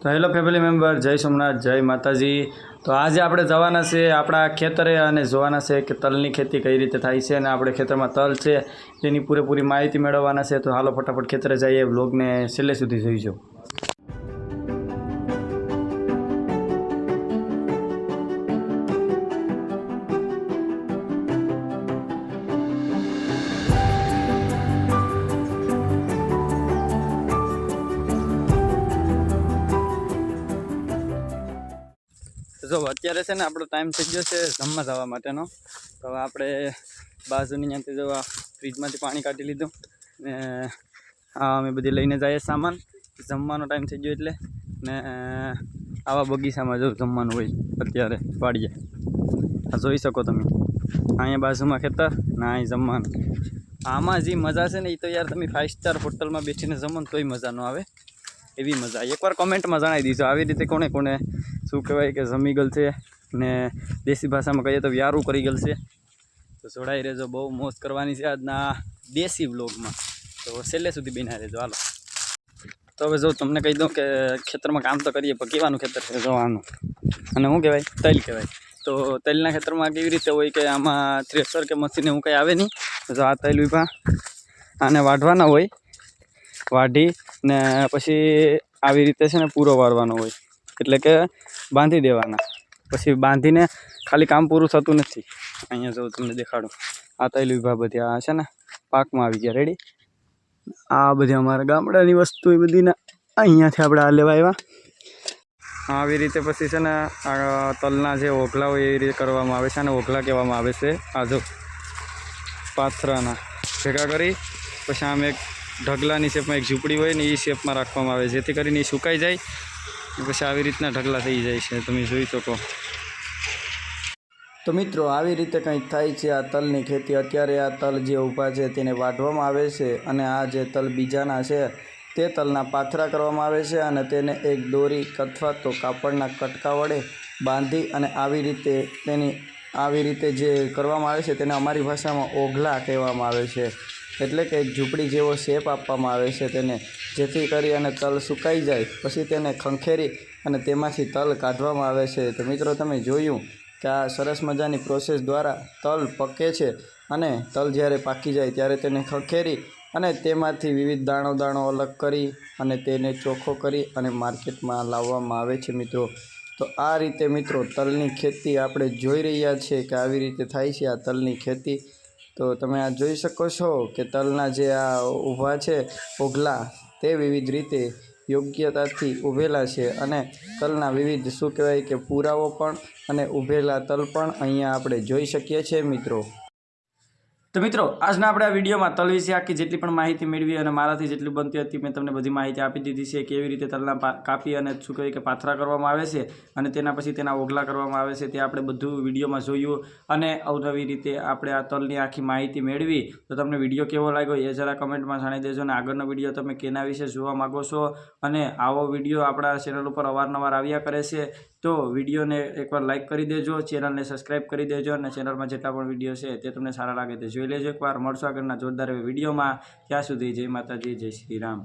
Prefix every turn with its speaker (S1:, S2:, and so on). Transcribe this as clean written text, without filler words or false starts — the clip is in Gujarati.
S1: તો હેલો ફેમિલી મેમ્બર, જય સોમનાથ, જય માતાજી। તો આજે આપણે જવાના છે આપણા ખેતરે અને જોવાના છે કે તલની ખેતી કઈ રીતે થાય છે અને આપણે ખેતરમાં તલ છે તેની પૂરેપૂરી માહિતી મેળવવાના છે। તો હાલો ફટાફટ ખેતરે જઈએ, વ્લોગને છેલ્લે સુધી જોઈજો। જો અત્યારે છે ને આપણો ટાઈમ થઈ ગયો છે જમવા જવા માટેનો। તો હવે આપણે બાજુની ત્યાંથી જો ફ્રીજમાંથી પાણી કાઢી લીધું ને અમે બધી લઈને જઈએ સામાન। જમવાનો ટાઈમ થઈ ગયો એટલે ને આવા બગીચામાં જો જમવાનું હોય અત્યારે વાડીએ, આ જોઈ શકો તમે। અહીંયા બાજુમાં ખેતર ને અહીં જમવાનું। આમાં જે મજા છે ને એ તો યાર તમે 5 સ્ટાર હોટલમાં બેસીને જમો ને તોય મજા ન આવે એવી મજા। એકવાર કોમેન્ટમાં જણાવી દીજો આવી રીતે કોને કોને શું કહેવાય કે જમી ગયેલ છે ને દેશી ભાષામાં કહીએ તો વ્યારું કરી ગયેલ છે। તો જોડાઈ રહેજો, બહુ મોજ કરવાની છે આજના દેશી વ્લોગમાં। તો છેલ્લે સુધી બિના રહેજો હાલો। તો હવે જો તમને કહી દઉં કે ખેતરમાં કામ તો કરીએ પણ કેવાનું ખેતર છે જોવાનું, અને શું કહેવાય તલ કહેવાય। તો તલના ખેતરમાં કેવી રીતે હોય કે આમાં થ્રેશર કે મશીન એવું કંઈ આવે નહીં। જો આ તલ ઉભા આને વાઢવાના હોય, વાઢી ને પછી આવી રીતે છે ને પૂરો વાળવાનો હોય, એટલે કે બાંધી દેવાના। પછી બાંધીને ખાલી કામ પૂરું થતું નથી। અહીંયા જો તમને દેખાડું, આ તૈલ વિભાગ બધી આ છે ને પાકમાં આવી ગયા રેડી। આ બધી અમારા ગામડાની વસ્તુ એ બધીને અહીંયાથી આપણે આ લેવા આવ્યા। આવી રીતે પછી છે ને આ તલના જે ઓઘલા હોય એ રીતે કરવામાં આવે છે, અને ઓઘલા કહેવામાં આવે છે। આ જો પાથરાના ભેગા કરી પછી આમ એક ઢગલાની શેપમાં એક ઝૂંપડી હોય ને એ શેપમાં રાખવામાં આવે, જેથી કરીને એ સુકાઈ જાય પછી આવી રીતના ઢગલા થઈ જાય છે, તમે જોઈ શકો। તો મિત્રો આવી રીતે કંઈક થાય છે આ તલની ખેતી। અત્યારે આ તલ જે ઊભા છે તેને વાઢવામાં આવે છે, અને આ જે તલ બીજાના છે તે તલના પાથરા કરવામાં આવે છે, અને તેને એક દોરી અથવા તો કાપડના કટકા વડે બાંધી અને આવી રીતે જે કરવામાં આવે છે તેને અમારી ભાષામાં ઓઘલા કહેવામાં આવે છે। એટલે કે એક ઝૂંપડી જેવો શેપ આપવામાં આવે છે તેને, જેથી કરી અને તલ સુકાઈ જાય પછી તેને ખંખેરી અને તેમાંથી તલ કાઢવામાં આવે છે। તો મિત્રો તમે જોયું કે આ સરસ મજાની પ્રોસેસ દ્વારા તલ પકે છે, અને તલ જ્યારે પાકી જાય ત્યારે તેને ખંખેરી અને તેમાંથી વિવિધ દાણો અલગ કરી અને તેને ચોખ્ખો કરી અને માર્કેટમાં લાવવામાં આવે છે મિત્રો। તો આ રીતે મિત્રો તલની ખેતી આપણે જોઈ રહ્યા છીએ કે આવી રીતે થાય છે આ તલની ખેતી। તો તમે આ જોઈ શકો છો કે તલના જે આ ઊભા છે ઓઘલા તે વિવિધ રીતે યોગ્યતાથી ઊભેલા છે, અને તલના વિવિધ શું કહેવાય કે પૂરાઓ પણ અને ઊભેલા તલ પણ અહીંયા આપણે જોઈ શકીએ છીએ મિત્રો। તો મિત્રો આજના આપણે આ વિડીયોમાં તલ વિશે આખી જેટલી પણ માહિતી મેળવી અને મારાથી જેટલી બનતી હતી મેં તમને બધી માહિતી આપી દીધી છે। કેવી રીતે તલના કાપી અને શું કહેવાય કે પાથરા કરવામાં આવે છે અને તેના પછી તેના ઓઘલા કરવામાં આવે છે તે આપણે બધું વિડીયોમાં જોયું, અને અવનવી રીતે આપણે આ તલની આખી માહિતી મેળવી। તો તમને વિડીયો કેવો લાગ્યો એ જરા કમેન્ટમાં જણાવી દેજો, અને આગળનો વિડીયો તમે કેના વિશે જોવા માગો છો, અને આવો વિડીયો આપણા ચેનલ ઉપર અવારનવાર આવ્યા કરે છે। તો વિડીયોને એકવાર લાઇક કરી દેજો, ચેનલને સબસ્ક્રાઈબ કરી દેજો, અને ચેનલમાં જેટલા પણ વિડીયો છે તે તમને સારા લાગે તે જોઈ લેજો એકવાર। મળશો આગળના જોરદાર વિડીયોમાં, ત્યાં સુધી જય માતાજી, જય શ્રી રામ।